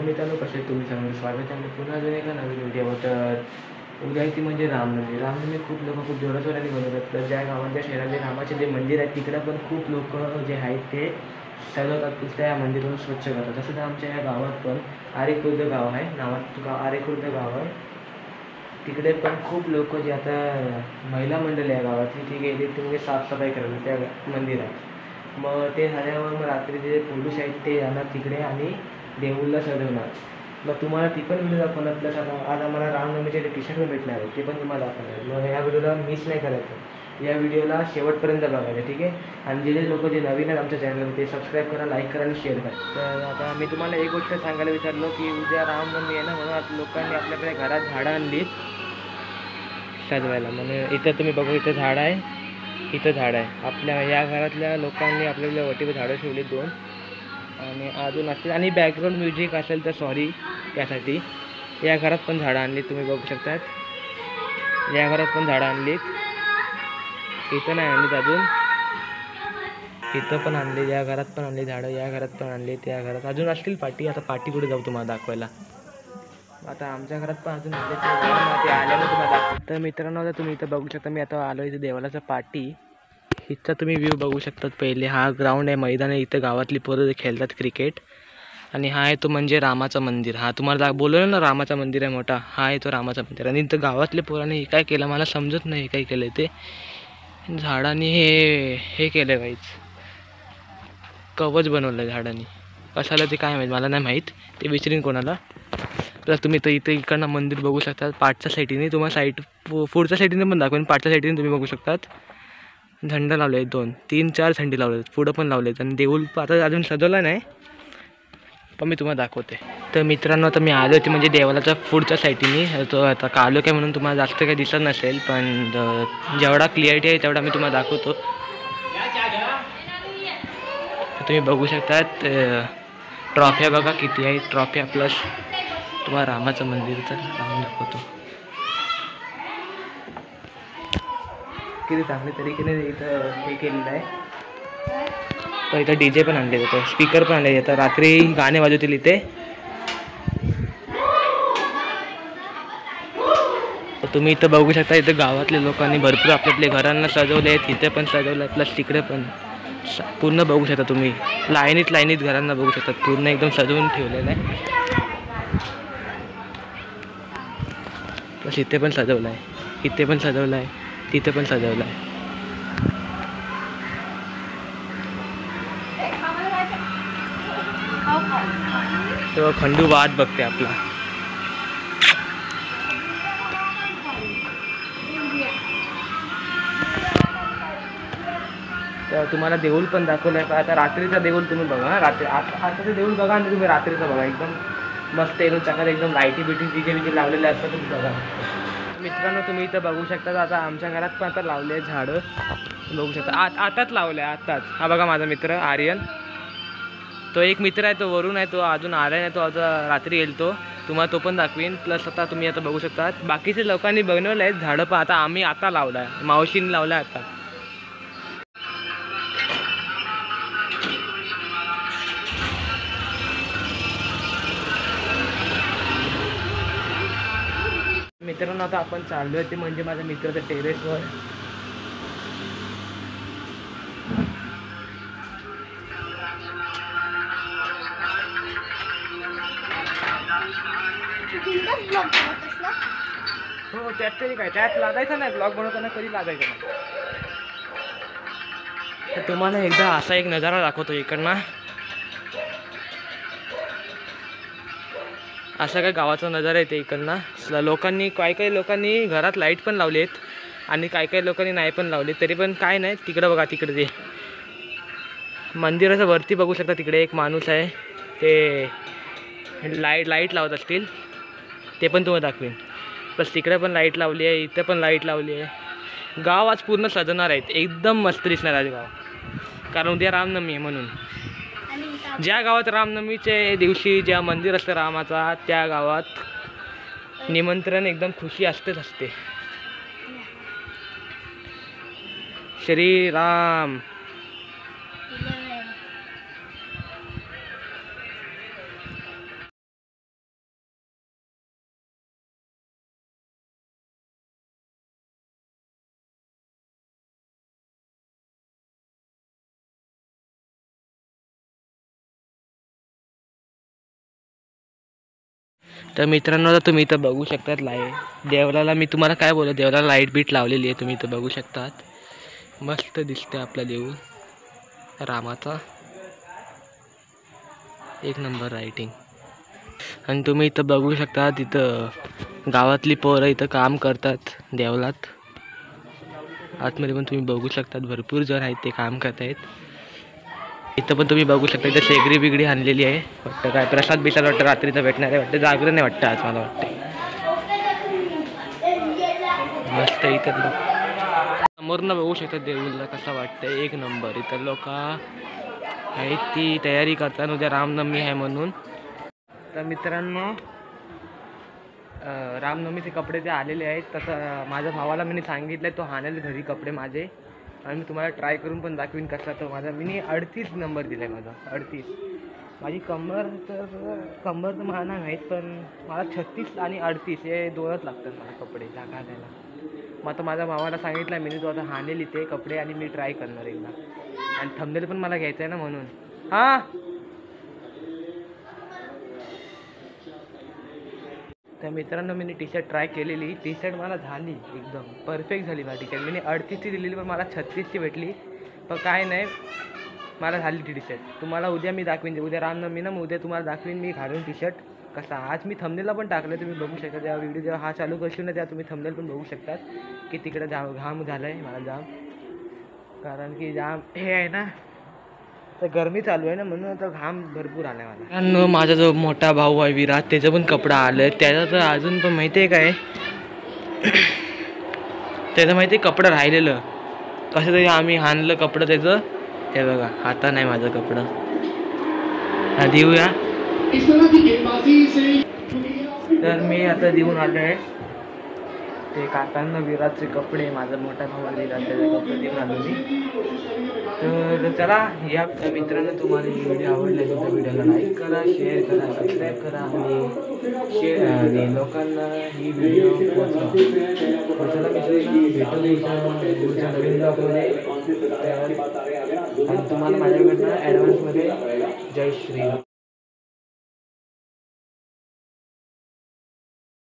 मित्रांनो, कसे तुम्ही सगळे? स्वागत आहे पुन्हा अजून एका नवीन व्हिडिओ. तर उद्या ती म्हणजे रामनवमी. रामनवमी खूप लोक खूप जोराजोराने बनवतात. तर ज्या गावात ज्या शहरात रामाचे जे मंदिर आहे तिकडं पण खूप लोक जे आहेत ते सजवतात, त्या मंदिराला स्वच्छ करतात. तसं तर आमच्या या गावात पण आरेखुर्द गाव आहे, नावात आरेखुर्द गाव आहे. तिकडे पण खूप लोक जे आता महिला मंडळी आहे गावातली ती गेली ते म्हणजे साफसफाई करायला त्या मंदिरात. मग ते झाल्यावर मग रात्री जे पोलीस आहेत ते जाणार तिकडे आणि देऊळला सजवणार. मग तुम्हाला ती पण व्हिडिओ दाखवणार. प्लस आता आज आम्हाला रामनवमीचे टी शर्ट पण भेटणार आहे, ते पण तुम्हाला दाखवणार. मग ह्या व्हिडिओला मिस नाही करायचं, या व्हिडिओला शेवटपर्यंत बघायचं, ठीक आहे. आणि जे लोक जे नवीन आहेत आमच्या चॅनलवर ते सबस्क्राईब करा, लाईक करा आणि शेअर करा. तर आता मी तुम्हाला एक गोष्ट सांगायला विचारलो की उद्या रामनवमी आहे ना, म्हणून आता लोकांनी आपल्याकडे घरात झाडं आणली सजवायला. म्हणून इथं तुम्ही बघू, इथं झाड आहे, इथं झाड आहे. आपल्या या घरातल्या लोकांनी आपल्याला वटीवर झाडं ठेवली 2 आणि अजून असतील. आणि बॅकग्राऊंड म्युझिक असेल तर सॉरी त्यासाठी. या घरात पण झाडं आणली, तुम्ही बघू शकतात. या घरात पण झाडं आणलीत, इथं नाही आणलीत अजून. इथं पण आणली, या घरात पण आणली झाडं, या घरात पण आणली, त्या घरात अजून असतील पाटी. आता पाटी कुठे जाऊ तुम्हाला दाखवायला. आता आमच्या घरात पण अजून आणले, ते आल्यावर तुम्हाला दाखवतो. तर मित्रांनो, आता तुम्ही इथं बघू शकता, मी आता आलो इथं देवालाचं पाटी. इथं तुम्ही व्ह्यू बघू शकतात. पहिले हा ग्राउंड आहे, मैदान आहे. इथं गावातली पोरं खेळतात क्रिकेट. आणि हा आहे तो म्हणजे रामाचं मंदिर. हा तुम्हाला बोलवलं ना रामाचं मंदिर आहे मोठा, हा आहे तो रामाचं मंदिर. आणि इथं गावातले पोरांनी काय केलं मला समजत नाही, काय केलं ते. झाडांनी हे केलं काहीच, कवच बनवलं झाडांनी. कशाला ते काय माहीत, मला नाही माहीत, ते विचारीन कोणाला. तर तुम्ही तर इथं इकडनं मंदिर बघू शकता. पाठच्या साईडने तुम्हाला पुढच्या साईडने पण दाखवेन. पाठच्या साईडने तुम्ही बघू शकतात झंडा लावले आहेत, 2 3 4 झंडे लावले आहेत, पुढं पण लावले आहेत. आणि देऊळ आता अजून सजवला नाही, पण मी तुम्हाला दाखवते. तर मित्रांनो, आता मी आलो होते म्हणजे देवालाच्या पुढच्या साईडने. तो आता कालो काय म्हणून तुम्हाला जास्त काही दिसत नसेल, पण जेवढा क्लिअरिटी आहे तेवढा मी तुम्हाला दाखवतो. तुम्ही बघू शकतात ट्रॉफ्या बघा किती आहेत, ट्रॉफ्या प्लस तुम्हाला रामाचं मंदिरचं राम दाखवतो किती चांगल्या तरीकेने इथं हे केलेलं आहे. तर इथं DJ पण आणले होते, स्पीकर पण आणले. आता रात्री गाणे वाजवतील इथे. तर तुम्ही इथं बघू शकता, इथं गावातल्या लोकांनी भरपूर आपल्या घरांना सजवले आहेत. इथे पण सजवलं आहे, प्लस तिकडे पण पूर्ण बघू शकता तुम्ही. लाईनीत घरांना बघू शकतात, पूर्ण एकदम सजवून ठेवलेलं आहे. प्लस इथे पण सजवलं आहे, इथे पण सजवलं आहे, तिथे पण सजवलं आहे. तेव्हा खंडू वाट बघते आपला. तर तुम्हाला देऊळ पण दाखवलं आहे. आता रात्रीचा देऊळ तुम्ही बघा, रात्री आताचं देऊळ बघा आणि तुम्ही रात्रीचं बघा. एकदम मस्त, एकदम चांगलं, एकदम लाईटी बिटी DJ लावलेले असतात, तुम्ही बघा. मित्रांनो, तुम्ही इथं बघू शकता. आता आमच्या घरात पण आता लावले झाडं, बघू शकता. आताच लावले, आताच. हा बघा माझा मित्र आर्यन, तो एक मित्र आहे, तो वरून आहे, तो अजून आला नाही, तो आता रात्री येईल. तो तुम्हाला तो पण दाखवीन. प्लस आता तुम्ही आता बघू शकता बाकीच्या लोकांनी बनवलं आहेत झाडं, पण आता आम्ही आता लावलं आहे, मावशीने लावलं आहे आता. मित्रांनो, आता आपण चाललो आहे ते म्हणजे माझ्या मित्राच्या टेरेसवर. हो, त्यात तरी काय, त्यात लागायचं नाही, ब्लॉग बनवताना कधी लागायचं नाही. तर तुम्हाला एकदा असा एक नजारा दाखवतो इकडनं. असा काय गावाचा नजारा येते इकडनं. लोकांनी काही लोकांनी घरात लाईट पण लावली आहेत आणि काही लोकांनी नाही पण लावली, तरी पण काय नाही. तिकडं बघा, तिकडे ते मंदिराच्या वरती बघू शकता, तिकडे एक माणूस आहे, ते लाईट लावत असतील, ते पण तुम्हाला दाखवेन. बस तिकडे पण लाईट लावली आहे, इथं पण लाईट लावली आहे. गाव आज पूर्ण सजवणार आहेत, एकदम मस्त दिसणार आहे गाव, कारण उद्या रामनवमी आहे म्हणून. ज्या गावात रामनवमीच्या दिवशी ज्या मंदिर असतं रामाचा, त्या गावात निमंत्रण एकदम खुशी असतेच असते. श्रीराम. तर मित्रांनो आता तुम्ही इथं बघू शकतात देवळाला मी तुम्हाला काय बोलू, देवळाला लाईट बीट लावलेली आहे, तुम्ही इथं बघू शकतात. मस्त दिसते आपला देऊळ रामाचा, एक नंबर रायटिंग. आणि तुम्ही इथं बघू शकता तिथं गावातली पोरं इथं काम करतात देवळात. आतमध्ये पण तुम्ही बघू शकतात भरपूर जण आहेत ते काम करतायत. इथं पण तुम्ही बघू शकता इथं शेगडी बिगडी आणलेली आहे. वाटतं काय प्रसाद बिसाद वाटतं रात्रीचं भेटणार आहे, वाटतं जागरण नाही वाटतं आज मला वाटतं. मस्त इथं समोरनं बघू शकतात देऊळला कसा वाटतं, एक नंबर. इथं लोक आहेत ती तयारी करतात उद्या रामनवमी आहे म्हणून. तर मित्रांनो रामनवमीचे कपडे ते आलेले आहेत. तसं माझ्या भावाला मी सांगितलं तो हाणेल घरी कपडे माझे, आणि मी तुम्हाला ट्राय करून पण दाखवीन कसा. तो माझा मी 38 नंबर दिला आहे, माझा 38. माझी कंबर तर मला नाही माहीत, पण मला 36 आणि 38 हे दोनच लागतात मला कपडे त्या घालायला. मग आता माझ्या भावाला सांगितलं मी तो आता हाणेल इथे कपडे आणि मी ट्राय करणार एकदा. आणि थंबनेल पण मला घ्यायचं आहे ना म्हणून. हां तर मित्रांनो मी टी शर्ट ट्राय केलेली, टी शर्ट मला झाली एकदम परफेक्ट झाली माझी टी शर्ट. मी 38ची दिलेली पण मला 36ची भेटली. पण काय नाही, मला झाली टी शर्ट. तुम्हाला उद्या मी दाखवीन, उद्या रामनवमी ना, मग उद्या तुम्हाला दाखवीन मी घालून टी शर्ट कसा. आज मी थंबनेलला पण टाकलं, तुम्ही बघू शकता. जेव्हा व्हिडिओ जेव्हा हा चालू करशील ना तेव्हा तुम्ही थंबनेल पण बघू शकतात की तिकडे घाम झाला आहे मला जाम, कारण की जाम हे आहे ना, तर गरमी चालू आहे ना म्हणून आता घाम भरपूर आला आहे मला. आणि माझा जो मोठा भाऊ आहे विराट, त्याचं पण कपडा आलं आहे. त्याचं तर अजून पण माहिती आहे काय, त्याचं माहिती आहे कपडं राहिलेलं कसं तरी आम्ही हाणलं कपडं त्याचं. ते बघा आता नाही माझं कपडं. हा देऊया. तर मी आता देऊन आलो आहे ते काकांना विराटचे कपडे, माझा मोठा भाऊ विराट त्याचे कपडे देऊन आलो मी. तर चला या मित्रांनो, तुम्हाला ही व्हिडिओ आवडली तर व्हिडिओला लाईक करा, शेअर करा, सबस्क्राईब करा आणि लोकांना ही व्हिडिओ पोहोचवा. चला मित्रांनो भेटू पुढच्या नवीन ब्लॉगमध्ये. आणि तुम्हाला माझ्याकडनं ॲडव्हान्समध्ये जय श्रीराम.